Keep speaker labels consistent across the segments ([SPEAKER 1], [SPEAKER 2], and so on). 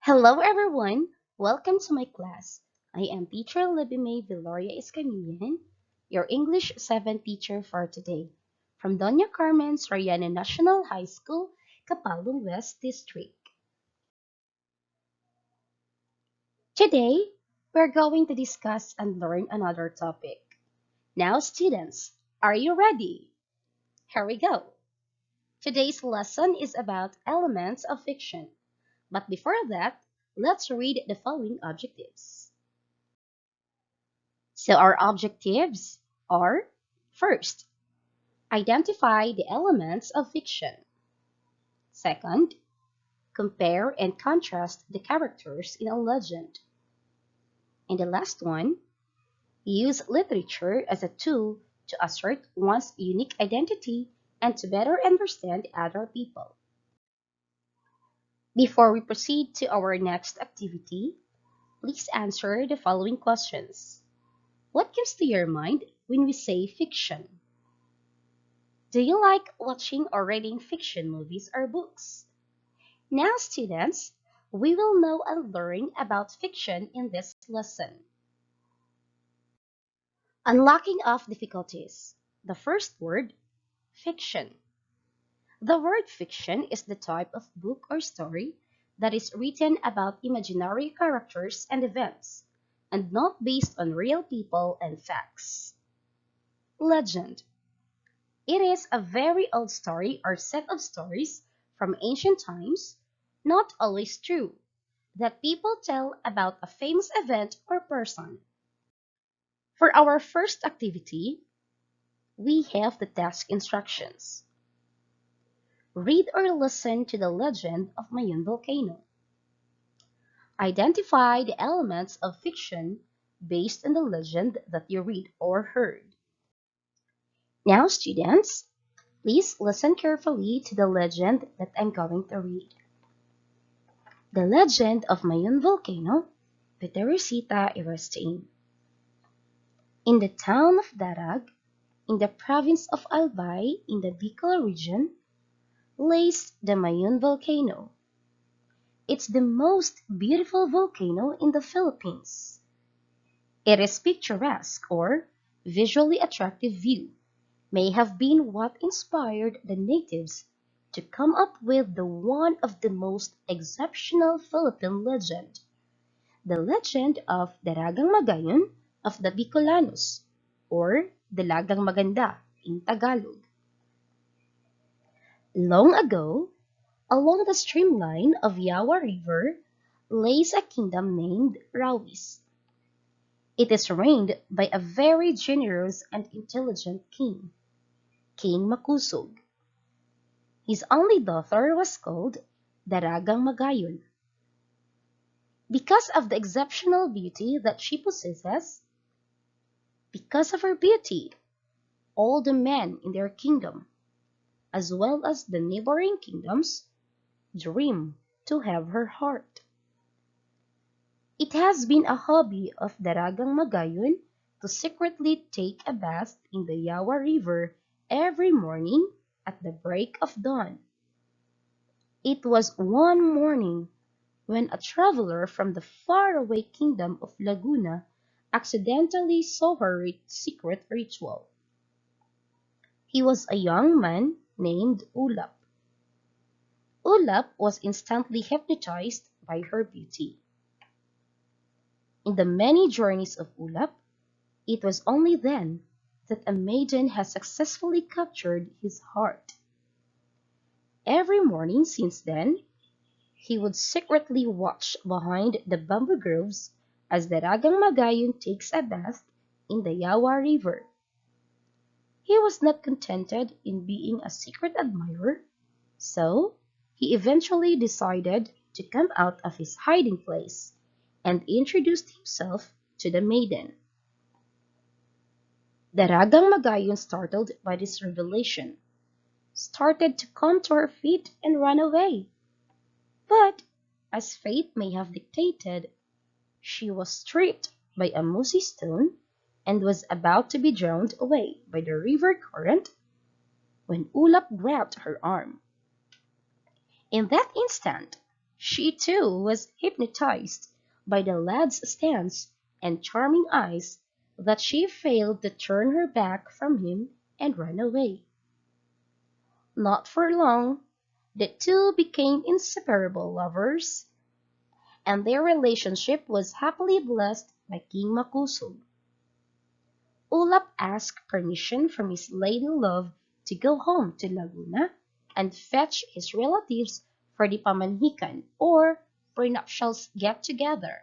[SPEAKER 1] Hello everyone, welcome to my class. I am teacher Libime Viloria Escamillan, your English 7 teacher for today, from Doña Carmen Soriano National High School, Kapalong West District. Today, we're going to discuss and learn another topic. Now students, are you ready? Here we go. Today's lesson is about elements of fiction. But before that, let's read the following objectives. So our objectives are: first, identify the elements of fiction. Second, compare and contrast the characters in a legend. And the last one, use literature as a tool to assert one's unique identity and to better understand other people. Before we proceed to our next activity, please answer the following questions. What comes to your mind when we say fiction? Do you like watching or reading fiction movies or books? Now, students, we will know and learn about fiction in this lesson. Unlocking of difficulties. The first word, fiction. The word fiction is the type of book or story that is written about imaginary characters and events, and not based on real people and facts. Legend. It is a very old story or set of stories from ancient times, not always true, that people tell about a famous event or person. For our first activity, we have the task instructions. Read or listen to the legend of Mayon volcano. Identify the elements of fiction based on the legend that you read or heard. Now, students, please listen carefully to the legend that I'm going to read. The Legend of Mayon Volcano by Teresita Erastain. In the town of Darag, in the province of Albay in the Bicol region, lays the Mayon Volcano. It's the most beautiful volcano in the Philippines. It is picturesque or visually attractive view may have been what inspired the natives to come up with the one of the most exceptional Philippine legend, the legend of Daragang Magayon of the Bicolanos, or Dalagang Maganda in Tagalog. Long ago, along the streamline of Yawa River, lays a kingdom named Rawis. It is reigned by a very generous and intelligent king, King Makusog. His only daughter was called Daragang Magayon. Because of the exceptional beauty that she possesses, because of her beauty, all the men in their kingdom, as well as the neighboring kingdoms, dream to have her heart. It has been a hobby of Daragang Magayon to secretly take a bath in the Yawa River every morning at the break of dawn. It was one morning when a traveler from the faraway kingdom of Laguna accidentally saw her secret ritual. He was a young man named Ulap. Ulap was instantly hypnotized by her beauty. In the many journeys of Ulap, it was only then that a maiden has successfully captured his heart. Every morning since then, he would secretly watch behind the bamboo groves as the Ragang Magayon takes a bath in the Yawa River. He was not contented in being a secret admirer, so he eventually decided to come out of his hiding place and introduced himself to the maiden. The Ragang Magayon, startled by this revelation, started to come to her feet and run away. But, as fate may have dictated, she was tripped by a mossy stone and was about to be drowned away by the river current when Ulap grabbed her arm. In that instant, She too was hypnotized by the lad's stance and charming eyes that she failed to turn her back from him and run away. Not for long, the two became inseparable lovers, and their relationship was happily blessed by King Makusog. Ulap asked permission from his lady love to go home to Laguna and fetch his relatives for the pamanhikan or prenuptials get-together.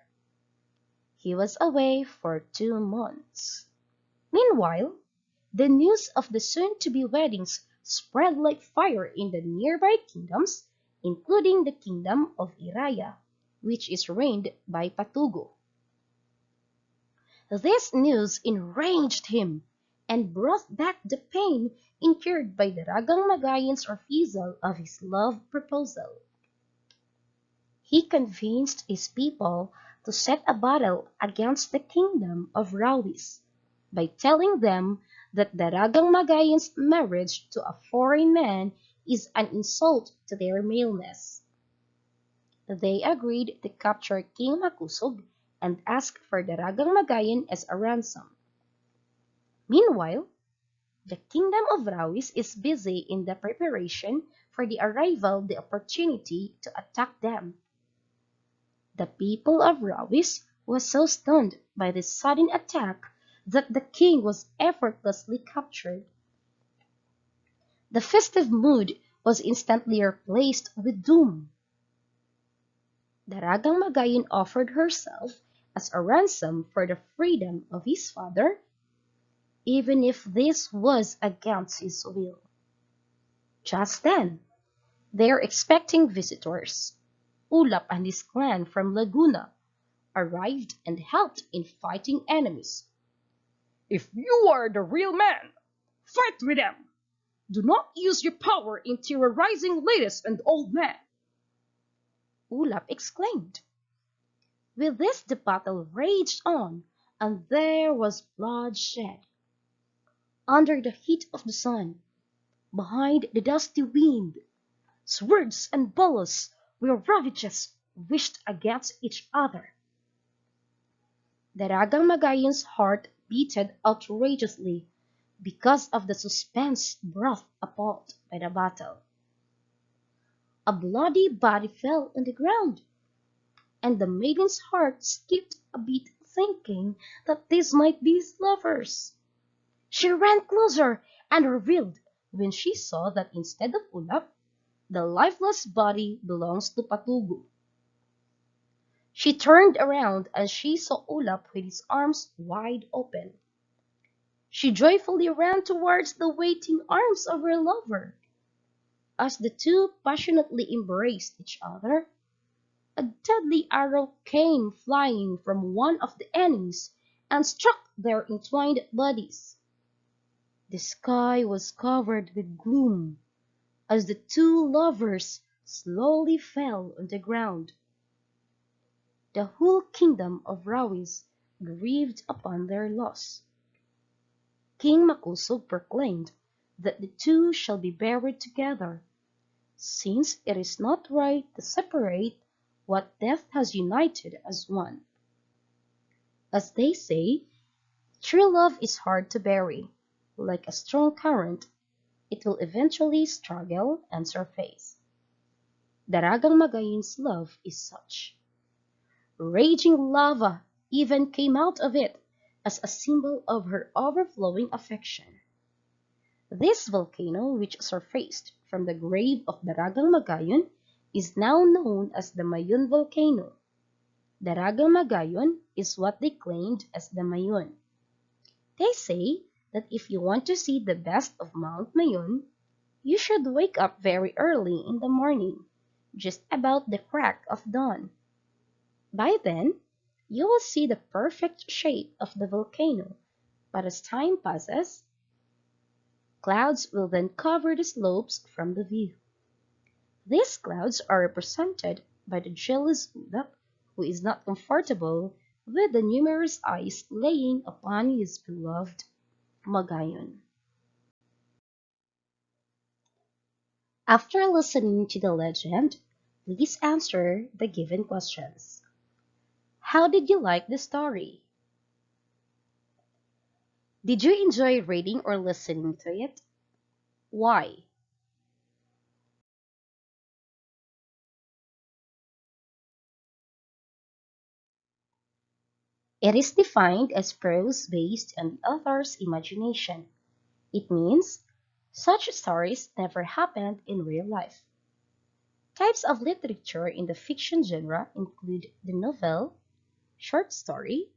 [SPEAKER 1] He was away for 2 months. Meanwhile, the news of the soon-to-be weddings spread like fire in the nearby kingdoms, including the kingdom of Iraya, which is reigned by Patugo. This news enraged him and brought back the pain incurred by the Ragang Magayan's refusal of his love proposal. He convinced his people to set a battle against the kingdom of Rawis by telling them that the Ragang Magayan's marriage to a foreign man is an insult to their maleness. They agreed to capture King Makusog and ask for the Ragang Magayan as a ransom. Meanwhile, the kingdom of Rawis is busy in the preparation for the arrival of the opportunity to attack them. The people of Rawis was so stunned by this sudden attack that the king was effortlessly captured. The festive mood was instantly replaced with doom. The Ragang Magayan offered herself as a ransom for the freedom of his father, even if this was against his will. Just then, they are expecting visitors. Ulap and his clan from Laguna arrived and helped in fighting enemies. "If you are the real man, fight with them! Do not use your power in terrorizing ladies and old men!" Ulap exclaimed. With this the battle raged on, and there was bloodshed. Under the heat of the sun, behind the dusty wind, swords and bolas were ravages wished against each other. The Ragang Magayan's heart beated outrageously because of the suspense brought about by the battle. A bloody body fell on the ground, and the maiden's heart skipped a beat thinking that these might be his lovers. She ran closer and revealed when she saw that instead of Ulap, the lifeless body belongs to Patugo. She turned around and she saw Ulap with his arms wide open. She joyfully ran towards the waiting arms of her lover. As the two passionately embraced each other, a deadly arrow came flying from one of the enemies and struck their entwined bodies. The sky was covered with gloom as the two lovers slowly fell on the ground. The whole kingdom of Rawis grieved upon their loss. King Makusog proclaimed that the two shall be buried together, since it is not right to separate what death has united as one. As they say, true love is hard to bury. Like a strong current, it will eventually struggle and surface. The Ragang Magayan's love is such. Raging lava even came out of it as a symbol of her overflowing affection. This volcano, which surfaced from the grave of the Ragang Magayon, is now known as the Mayon volcano. The Ragang Magayon is what they claimed as the Mayon. They say that if you want to see the best of Mount Mayon, you should wake up very early in the morning, just about the crack of dawn. By then, you will see the perfect shape of the volcano, but as time passes, clouds will then cover the slopes from the view. These clouds are represented by the jealous Ulap, who is not comfortable with the numerous eyes laying upon his beloved Magayon. After listening to the legend, Please answer the given questions. How did you like the story? Did you enjoy reading or listening to it? Why? It is defined as prose based on the author's imagination. It means such stories never happened in real life. Types of literature in the fiction genre include the novel, short story,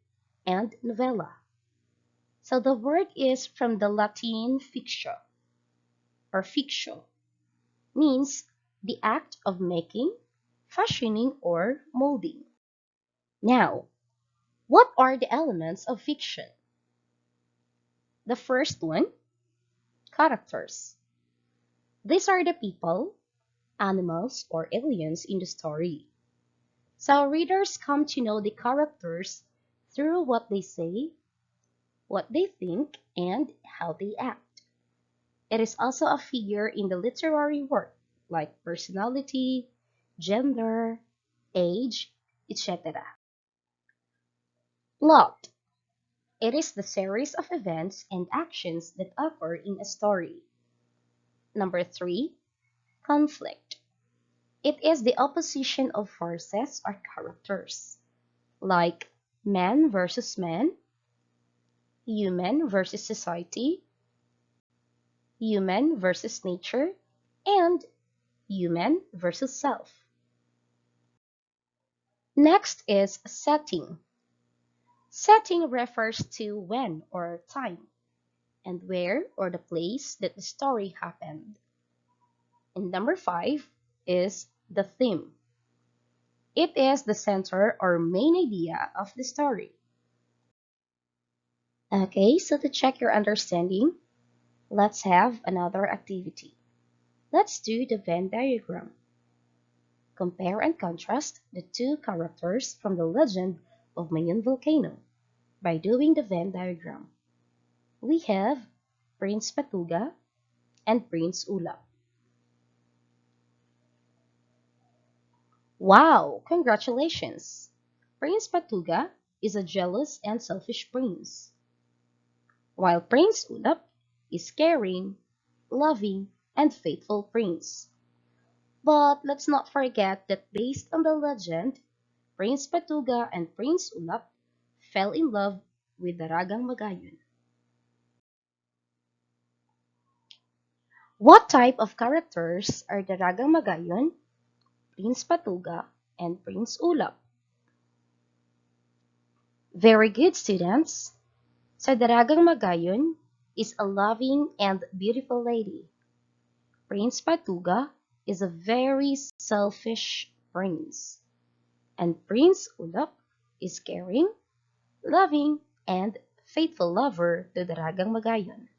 [SPEAKER 1] and novella. So the word is from the Latin fictio or fictio, means the act of making, fashioning, or molding. Now, what are the elements of fiction? The first one, characters. These are the people, animals, or aliens in the story. So readers come to know the characters through what they say, what they think, and how they act. It is also a figure in the literary work, like personality, gender, age, etc. Plot. It is the series of events and actions that occur in a story. Number 3, conflict. It is the opposition of forces or characters, like man versus man, human versus society, human versus nature, and human versus self. Next is setting. Setting refers to when or time, and where or the place that the story happened. And number 5 is the theme. It is the center or main idea of the story. Okay, so to check your understanding, let's have another activity. Let's do the Venn diagram. Compare and contrast the two characters from the legend of Mayon Volcano by doing the Venn diagram. We have Prince Patuga and Prince Ulap. Wow, congratulations! Prince Patuga is a jealous and selfish prince, while Prince Ulap is caring, loving, and faithful prince. But let's not forget that based on the legend, Prince Patuga and Prince Ulap fell in love with Daragang Magayon. What type of characters are Daragang Magayon, Prince Patuga, and Prince Ulap? Very good, students. So Daragang Magayon is a loving and beautiful lady. Prince Patuga is a very selfish prince. And Prince Ulap is caring, loving, and faithful lover to Daragang Magayon.